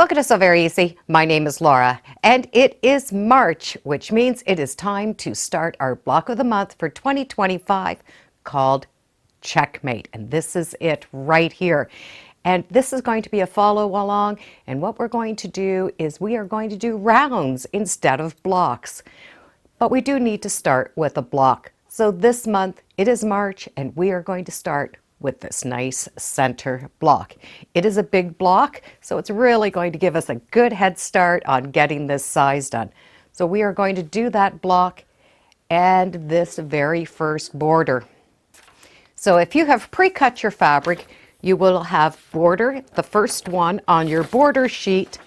Welcome to So Very Easy. My name is Laura, and it is March, which means it is time to start our block of the month for 2025 called Checkmate. And this is it right here. And this is going to be a follow along. And what we're going to do is we are going to do rounds instead of blocks. But we do need to start with a block. So this month it is March, and we are going to start with this nice center block. It is a big block, so it's really going to give us a good head start on getting this size done. So we are going to do that block and this very first border. So if you have pre-cut your fabric, you will have border, the first one on your border sheet,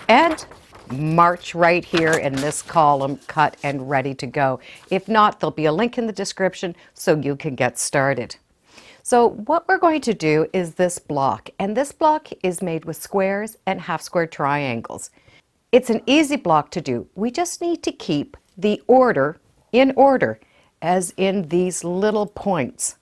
and march right here in this column, cut and ready to go. If not, there'll be a link in the description so you can get started. So what we're going to do is this block, and this block is made with squares and half square triangles. It's an easy block to do. We just need to keep the order in order, as in these little points.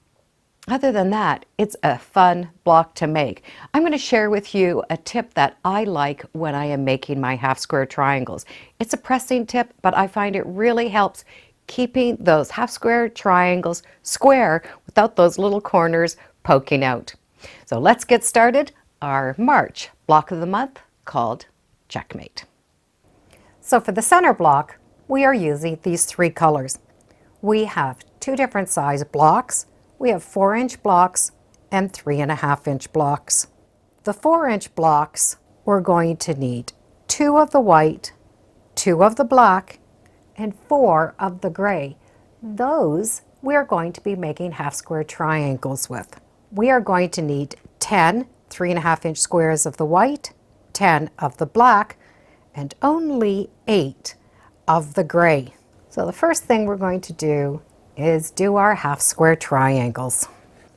Other than that, it's a fun block to make. I'm going to share with you a tip that I like when I am making my half square triangles. It's a pressing tip, but I find it really helps keeping those half square triangles square without those little corners poking out. So let's get started our March block of the month called Checkmate. So for the center block, we are using these three colors. We have two different size blocks. We have 4-inch blocks and 3.5-inch blocks. The 4-inch blocks, we're going to need 2 of the white, 2 of the black, and 4 of the gray. Those we are going to be making half square triangles with. We are going to need 10 3.5-inch squares of the white, 10 of the black, and only 8 of the gray. So the first thing we're going to do is do our half square triangles.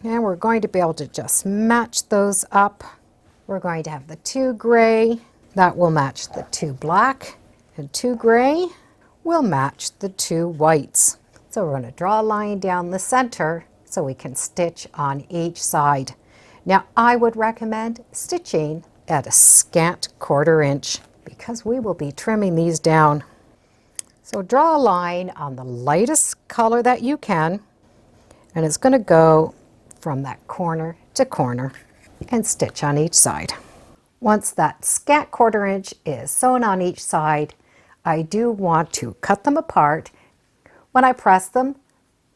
And we're going to be able to just match those up. We're going to have the 2 gray, that will match the 2 black, and 2 gray will match the 2 whites. So we're going to draw a line down the center so we can stitch on each side. Now I would recommend stitching at a scant 1/4 inch because we will be trimming these down. So draw a line on the lightest color that you can, and it's going to go from that corner to corner and stitch on each side. Once that scant 1/4 inch is sewn on each side, I do want to cut them apart. When I press them,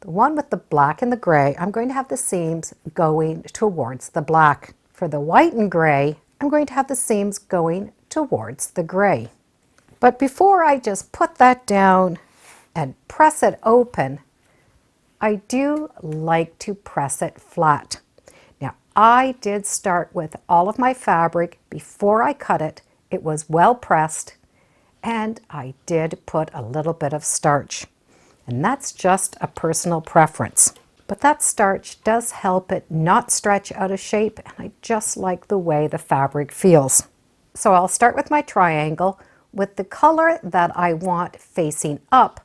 the one with the black and the gray, I'm going to have the seams going towards the black. For the white and gray, I'm going to have the seams going towards the gray. But before I just put that down and press it open, I do like to press it flat. Now, I did start with all of my fabric before I cut it. It was well pressed, and I did put a little bit of starch. And that's just a personal preference. But that starch does help it not stretch out of shape, and I just like the way the fabric feels. So I'll start with my triangle with the color that I want facing up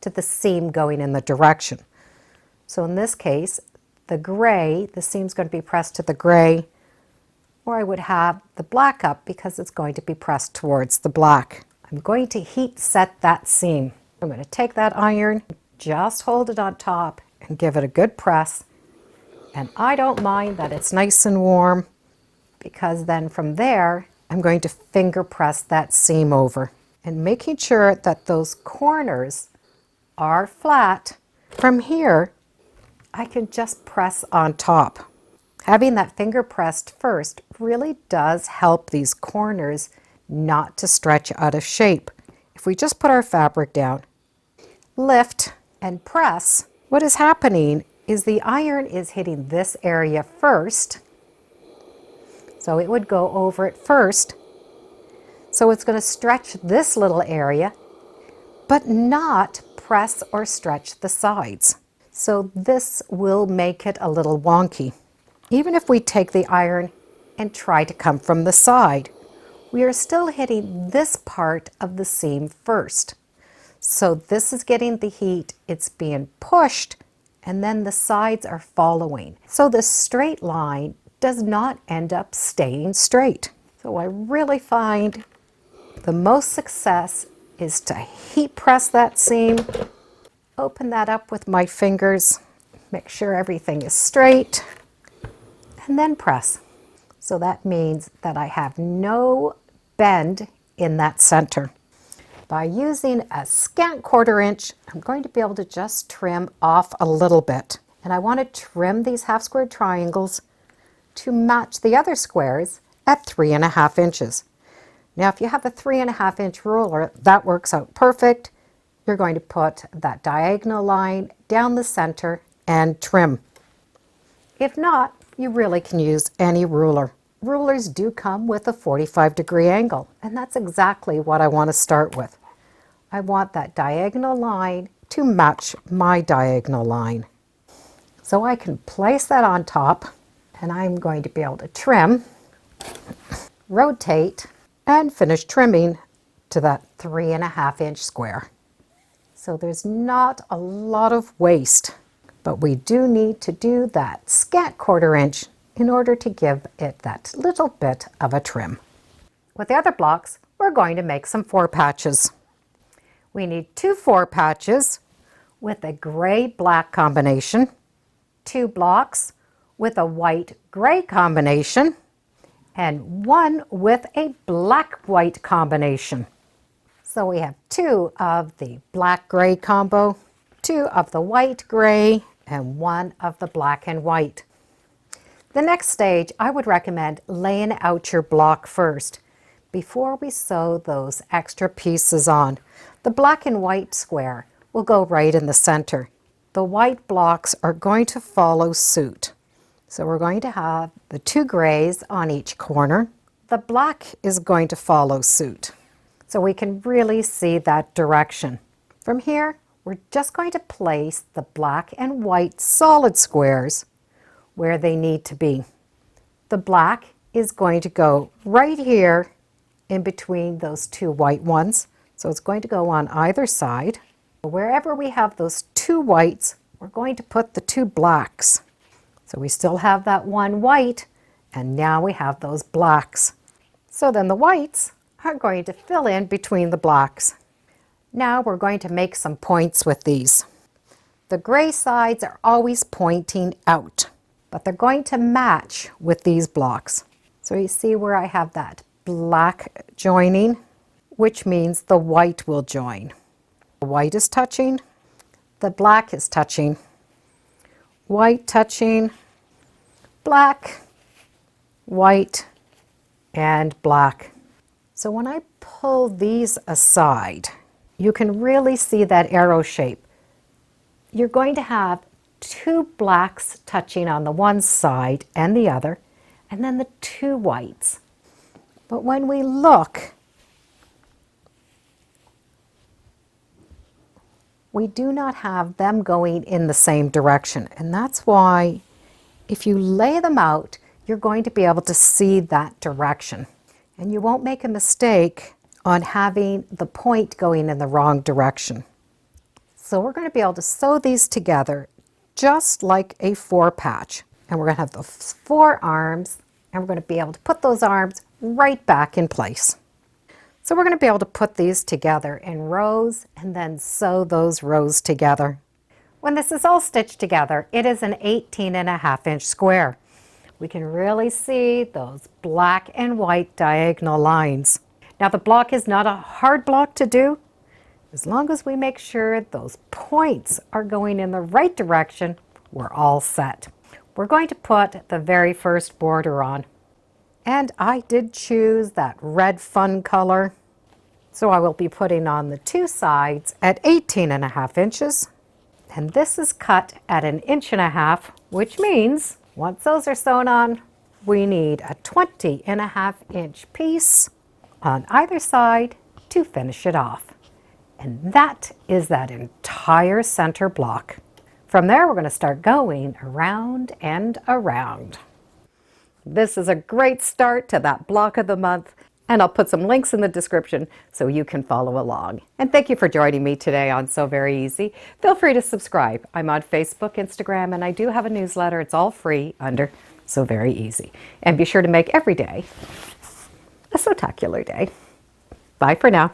to the seam going in the direction. So in this case, the gray, the seam's going to be pressed to the gray, or I would have the black up because it's going to be pressed towards the black. I'm going to heat set that seam. I'm going to take that iron, just hold it on top and give it a good press. And I don't mind that it's nice and warm because then from there, I'm going to finger press that seam over and making sure that those corners are flat. From here, I can just press on top. Having that finger pressed first really does help these corners not to stretch out of shape. If we just put our fabric down, lift and press, what is happening is the iron is hitting this area first. So it would go over it first. So it's going to stretch this little area, but not press or stretch the sides. So this will make it a little wonky. Even if we take the iron and try to come from the side, we are still hitting this part of the seam first. So this is getting the heat, it's being pushed, and then the sides are following. So this straight line does not end up staying straight. So I really find the most success is to heat press that seam, open that up with my fingers, make sure everything is straight, and then press. So that means that I have no bend in that center. By using a scant 1/4 inch, I'm going to be able to just trim off a little bit. And I want to trim these half square triangles to match the other squares at 3.5 inches. Now, if you have a 3.5 inch ruler, that works out perfect. You're going to put that diagonal line down the center and trim. If not, you really can use any ruler. Rulers do come with a 45-degree angle, and that's exactly what I want to start with. I want that diagonal line to match my diagonal line. So I can place that on top, and I'm going to be able to trim, rotate, and finish trimming to that 3.5 inch square. So there's not a lot of waste, but we do need to do that scant 1/4 inch in order to give it that little bit of a trim. With the other blocks, we're going to make some 4 patches. We need 2 4 patches with a gray-black combination, 2 blocks with a white-gray combination, and 1 with a black-white combination. So we have 2 of the black-gray combo, 2 of the white-gray, and 1 of the black and white. The next stage, I would recommend laying out your block first before we sew those extra pieces on. The black and white square will go right in the center. The white blocks are going to follow suit. So we're going to have the 2 grays on each corner. The black is going to follow suit. So we can really see that direction. From here, we're just going to place the black and white solid squares where they need to be. The black is going to go right here in between those 2 white ones. So it's going to go on either side. Wherever we have those 2 whites, we're going to put the 2 blacks. So we still have that 1 white, and now we have those blacks. So then the whites are going to fill in between the blacks. Now we're going to make some points with these. The gray sides are always pointing out, but they're going to match with these blocks. So you see where I have that black joining, which means the white will join. The white is touching, the black is touching, white touching, black, white, and black. So when I pull these aside, you can really see that arrow shape. You're going to have 2 blacks touching on the one side and the other, and then the 2 whites. But when we look, we do not have them going in the same direction. And that's why if you lay them out, you're going to be able to see that direction. And you won't make a mistake on having the point going in the wrong direction. So we're going to be able to sew these together just like a 4 patch. And we're going to have the 4 arms, and we're going to be able to put those arms right back in place. So we're going to be able to put these together in rows and then sew those rows together. When this is all stitched together, it is an 18.5 inch square. We can really see those black and white diagonal lines. Now the block is not a hard block to do. As long as we make sure those points are going in the right direction, we're all set. We're going to put the very first border on. And I did choose that red fun color. So I will be putting on the 2 sides at 18.5 inches. And this is cut at 1.5 inches, which means once those are sewn on, we need a 20.5 inch piece on either side to finish it off. And that is that entire center block. From there, we're going to start going around and around. This is a great start to that block of the month, and I'll put some links in the description so you can follow along. And thank you for joining me today on Sew Very Easy. Feel free to subscribe. I'm on Facebook, Instagram, and I do have a newsletter. It's all free under Sew Very Easy. And be sure to make every day a spectacular day. Bye for now.